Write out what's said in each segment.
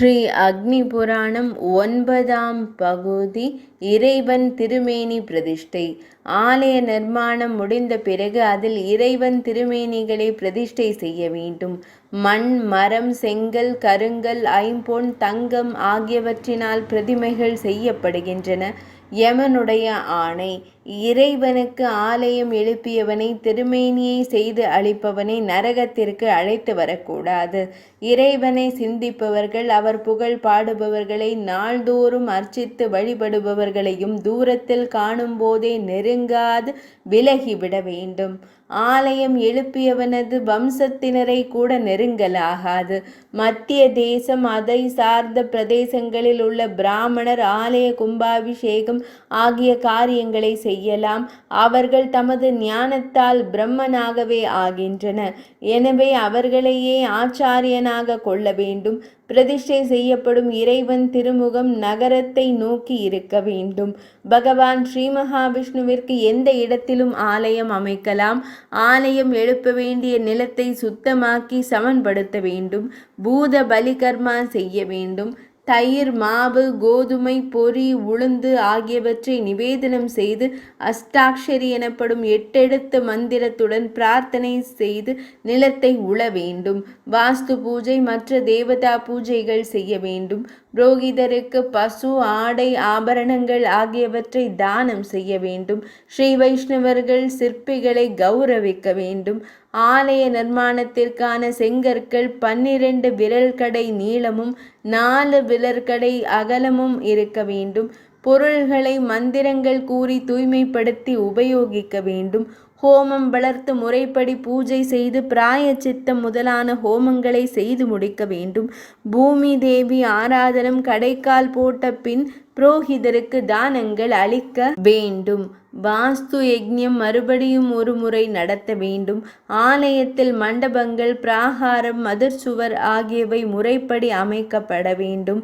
ஸ்ரீ அக்னி புராணம் 9ஆம் பகுதி. இறைவன் திருமேனி பிரதிஷ்டை. ஆலய நிர்மாணம் முடிந்த பிறகு அதில் இறைவன் திருமேனிகளை பிரதிஷ்டை செய்ய வேண்டும். மண், மரம், செங்கல், கருங்கல், ஐம்பொன், தங்கம் ஆகியவற்றினால் பிரதிமைகள் செய்யப்படுகின்றன. யமனுடைய ஆணை. இறைவனுக்கு ஆலயம் எழுப்பியவனை, திருமேனியை செய்து அளிப்பவனை நரகத்திற்கு அழைத்து வரக்கூடாது. இறைவனை சிந்திப்பவர்கள், அவர் புகழ் பாடுபவர்களை, நாள்தோறும் அர்ச்சித்து வழிபடுபவர்களையும் தூரத்தில் காணும்போதே நெருங்காது விலகிவிட வேண்டும். ஆலயம் எழுப்பியவனது வம்சத்தினரை கூட நெருங்கலாகாது. மத்திய தேசம், அதை சார்ந்த பிரதேசங்களில் உள்ள பிராமணர் ஆலய கும்பாபிஷேகம் ஆகிய காரியங்களை செய்யலாம். அவர்கள் தமது ஞானத்தால் பிரம்மனாகவே ஆகின்றனர். எனவே அவர்களையே ஆச்சாரியனாக கொள்ள வேண்டும். பிரதிஷ்டை செய்யப்படும் இறைவன் திருமுகம் நகரத்தை நோக்கி இருக்க வேண்டும். பகவான் ஸ்ரீ மகாவிஷ்ணுவிற்கு எந்த இடத்திலும் ஆலயம் அமைக்கலாம். ஆலயம் எழுப்ப வேண்டிய நிலத்தை சுத்தமாக்கி சமன்படுத்த வேண்டும். பூத பலிகர்மா செய்ய வேண்டும். தயிர், மாவு, கோதுமை, பொரி, உளுந்து ஆகியவற்றை நிவேதனம் செய்து அஷ்டாக்ஷரி எனப்படும் 8 எழுத்து மந்திரத்துடன் பிரார்த்தனை செய்து நிலத்தை உழ வேண்டும். வாஸ்து பூஜை, மற்ற தேவதா பூஜைகள் செய்ய வேண்டும். புரோகிதருக்கு பசு, ஆடை, ஆபரணங்கள் ஆகியவற்றை தானம் செய்ய வேண்டும். ஸ்ரீ வைஷ்ணவர்கள் சிற்பிகளை கௌரவிக்க வேண்டும். ஆலய நிர்மாணத்திற்கான செங்கற்கள் 12 விரல்கடை நீளமும் 4 விரல்கடை அகலமும் இருக்க வேண்டும். பொருள்களை மந்திரங்கள் கூறி தூய்மைப்படுத்தி உபயோகிக்க வேண்டும். ஹோமம் வளர்த்து முறைப்படி பூஜை செய்து பிராயச்சித்தம் முதலான ஹோமங்களை செய்து முடிக்க வேண்டும். பூமி தேவி ஆராதனம் கடைக்கால் போட்ட பின் புரோகிதருக்கு தானங்கள் அளிக்க வேண்டும். வாஸ்து யஜ்ஞம் மறுபடியும் ஒரு முறை நடத்த வேண்டும். ஆலயத்தில் மண்டபங்கள், பிராகாரம், மதிர்சுவர் ஆகியவை முறைப்படி அமைக்கப்பட வேண்டும்.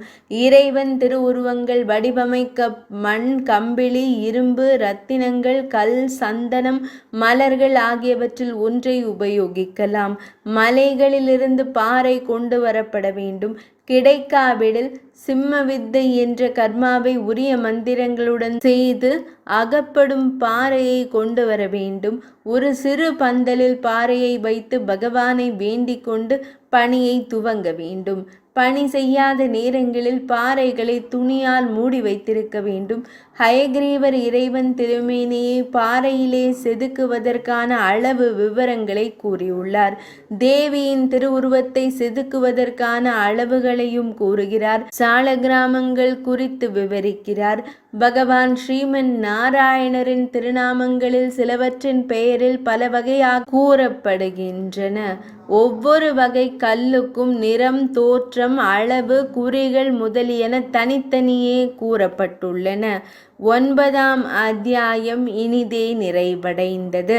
இறைவன் திருவுருவங்கள் வடிவமைக்க மண், கம்பிளி, இரும்பு, இரத்தினங்கள், கல், சந்தனம், மலர்கள் ஆகியவற்றில் ஒன்றை உபயோகிக்கலாம். மலைகளிலிருந்து பாறை கொண்டு வரப்பட வேண்டும். கிடைக்காவிடில் சிம்ம வித்தை என்ற கர்மாவை உரிய மந்திரங்களுடன் செய்து அகப்படும் பாறையை கொண்டு வர வேண்டும். ஒரு சிறு பந்தலில் பாறையை வைத்து பகவானை வேண்டிக் கொண்டு பணியை துவங்க வேண்டும். பணி செய்யாத நேரங்களில் பாறைகளை துணியால் மூடி வைத்திருக்க வேண்டும். ஹயக்ரீவர் இறைவன் திருமேனியை பாறையிலே செதுக்குவதற்கான அளவு விவரங்களை கூறியுள்ளார். தேவியின் திருவுருவத்தை செதுக்குவதற்கான அளவுகளையும் கூறுகிறார். சால கிராமங்கள் குறித்து விவரிக்கிறார். பகவான் ஸ்ரீமன் நாராயணரின் திருநாமங்களில் சிலவற்றின் பெயரில் பல வகையாக கூறப்படுகின்றன. ஒவ்வொரு வகை கல்லுக்கும் நிறம், தோற்றம், அளவு, குறிகள் முதலியன தனித்தனியே கூறப்பட்டுள்ளன. 9ஆம் அத்தியாயம் இனிதே நிறைவடைந்தது.